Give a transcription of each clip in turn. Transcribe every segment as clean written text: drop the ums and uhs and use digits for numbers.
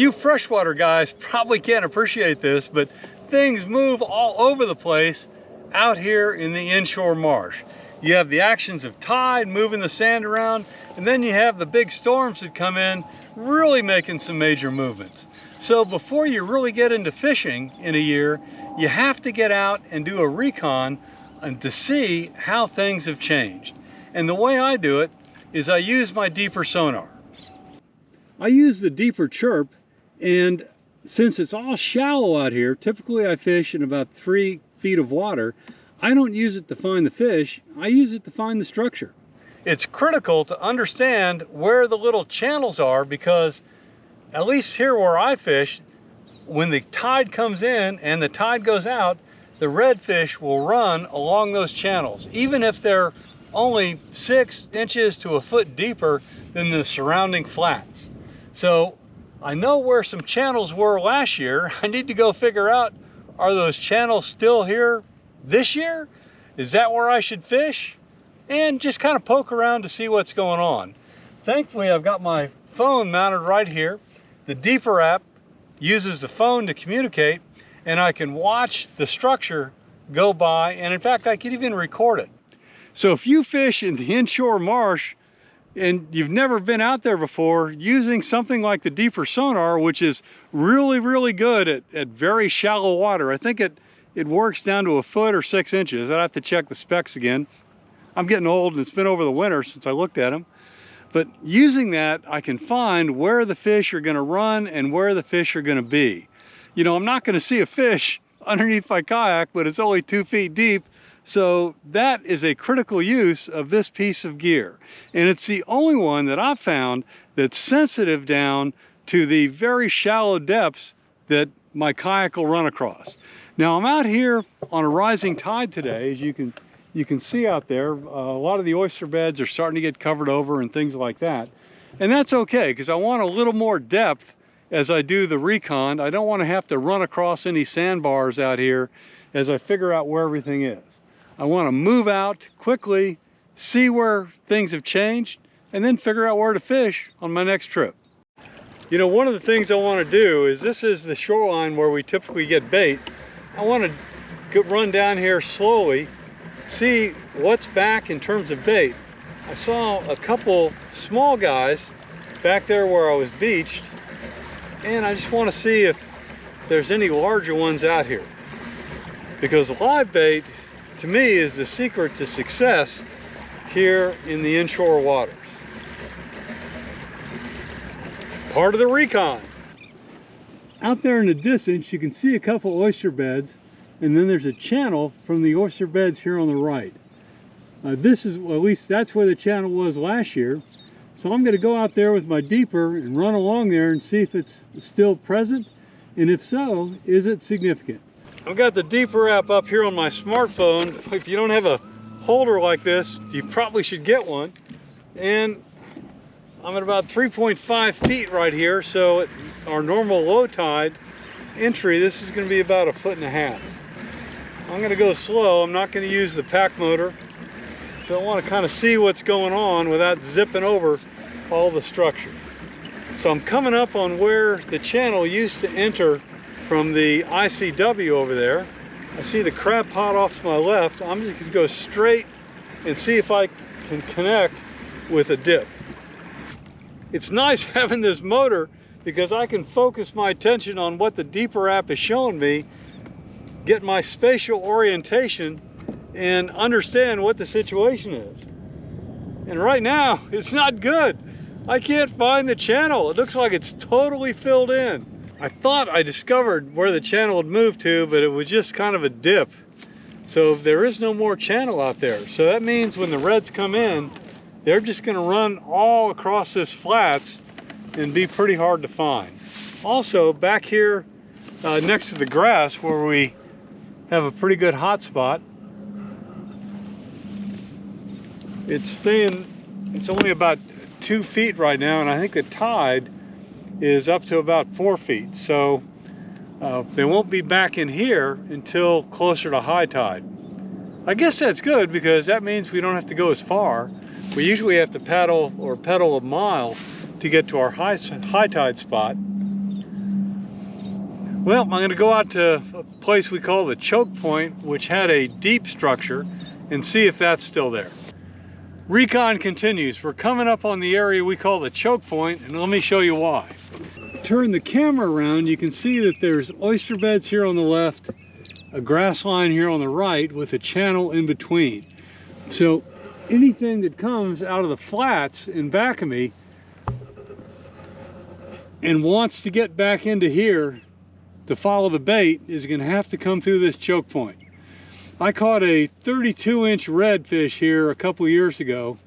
You freshwater guys probably can't appreciate this, but things move all over the place out here in the inshore marsh. You have the actions of tide moving the sand around, and then you have the big storms that come in, really making some major movements. So before you really get into fishing in a year, you have to get out and do a recon and to see how things have changed. And the way I do it is I use my Deeper Sonar. I use the Deeper Chirp, and since it's all shallow out here, typically I fish in about 3 feet of water. I don't use it to find the fish, I use it to find the structure. It's critical to understand where the little channels are, because at least here where I fish, when the tide comes in and the tide goes out, the redfish will run along those channels, even if they're only 6 inches to a foot deeper than the surrounding flats. So I know where some channels were last year. I need to go figure out, are those channels still here this year? Is that where I should fish? And just kind of poke around to see what's going on. Thankfully, I've got my phone mounted right here. The Deeper app uses the phone to communicate, and I can watch the structure go by, and in fact, I can even record it. So if you fish in the inshore marsh and you've never been out there before, using something like the Deeper Sonar, which is really good at very shallow water. I think it works down to a foot or 6 inches. I'd have to check the specs again. I'm getting old and it's been over the winter since I looked at them. But using that, I can find where the fish are gonna run and where the fish are gonna be. You know, I'm not gonna see a fish underneath my kayak, but it's only 2 feet deep. So that is a critical use of this piece of gear. And it's the only one that I've found that's sensitive down to the very shallow depths that my kayak will run across. Now I'm out here on a rising tide today. As you can see out there, a lot of the oyster beds are starting to get covered over and things like that. And that's okay, because I want a little more depth as I do the recon. I don't want to have to run across any sandbars out here as I figure out where everything is. I want to move out quickly, see where things have changed, and then figure out where to fish on my next trip. You know, one of the things I want to do is, this is the shoreline where we typically get bait. I want to run down here slowly, see what's back in terms of bait. I saw a couple small guys back there where I was beached, and I just want to see if there's any larger ones out here. Because live bait, to me, is the secret to success here in the inshore waters. Part of the recon. Out there in the distance, you can see a couple oyster beds, and then there's a channel from the oyster beds here on the right. This is, well, at least that's where the channel was last year. So I'm going to go out there with my Deeper and run along there and see if it's still present, and if so, is it significant? I've got the Deeper app up here on my smartphone. If you don't have a holder like this, you probably should get one. And I'm at about 3.5 feet right here, so at our normal low tide entry, this is going to be about 1.5 feet. I'm going to go slow. I'm not going to use the pack motor. So I want to kind of see what's going on without zipping over all the structure. So I'm coming up on where the channel used to enter from the ICW over there. I see the crab pot off to my left. I'm just going to go straight and see if I can connect with a dip. It's nice having this motor because I can focus my attention on what the Deeper app is showing me, get my spatial orientation, and understand what the situation is. And right now, it's not good. I can't find the channel. It looks like it's totally filled in. I thought I discovered where the channel had moved to, but it was just kind of a dip. So there is no more channel out there. So that means when the reds come in, they're just gonna run all across this flats and be pretty hard to find. Also, back here next to the grass where we have a pretty good hot spot, it's only about 2 feet right now, and I think the tide is up to about 4 feet. So they won't be back in here until closer to high tide. I guess that's good because that means we don't have to go as far. We usually have to pedal a mile to get to our high tide spot. Well, I'm going to go out to a place we call the choke point, which had a deep structure, and see if that's still there. Recon continues. We're coming up on the area we call the choke point, and let me show you why. Turn the camera around, you can see that there's oyster beds here on the left, a grass line here on the right with a channel in between. So anything that comes out of the flats in back of me and wants to get back into here to follow the bait is going to have to come through this choke point. I caught a 32-inch redfish here a couple years ago.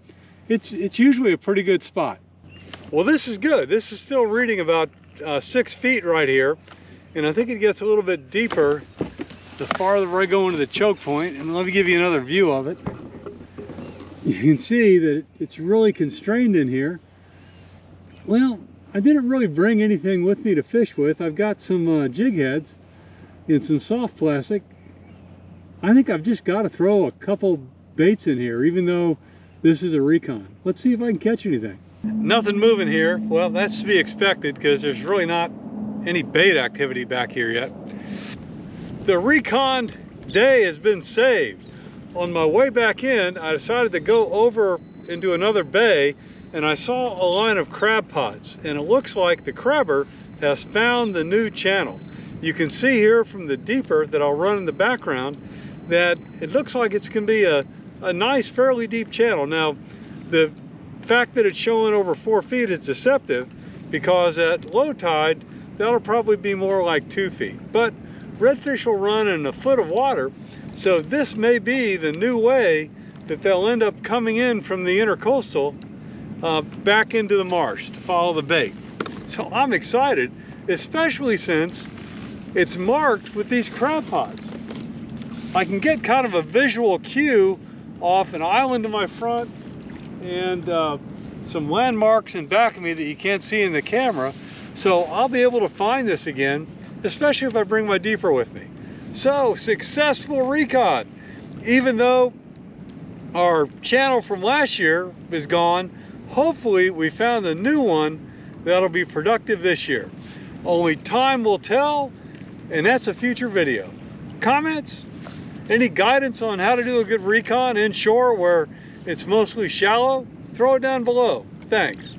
It's usually a pretty good spot. Well, this is good. This is still reading about 6 feet right here, and I think it gets a little bit deeper the farther I go into the choke point. And let me give you another view of it. You can see that it's really constrained in here. Well, I didn't really bring anything with me to fish with. I've got some jig heads and some soft plastic. I think I've just got to throw a couple baits in here, even though this is a Recon. Let's see if I can catch anything. Nothing moving here. Well, that's to be expected because there's really not any bait activity back here yet. The Recon day has been saved. On my way back in, I decided to go over into another bay, and I saw a line of crab pots, and it looks like the crabber has found the new channel. You can see here from the deeper that I'll run in the background that it looks like it's going to be a nice, fairly deep channel. Now, the fact that it's showing over 4 feet is deceptive because at low tide, that'll probably be more like 2 feet. But redfish will run in a foot of water, so this may be the new way that they'll end up coming in from the intercoastal back into the marsh to follow the bait. So I'm excited, especially since it's marked with these crab pots. I can get kind of a visual cue off an island to my front and some landmarks in back of me that you can't see in the camera. So I'll be able to find this again, especially if I bring my deeper with me. So, successful Recon. Even though our channel from last year is gone, hopefully we found a new one that'll be productive this year. Only time will tell, and that's a future video. Comments? Any guidance on how to do a good Recon inshore where it's mostly shallow? Throw it down below. Thanks.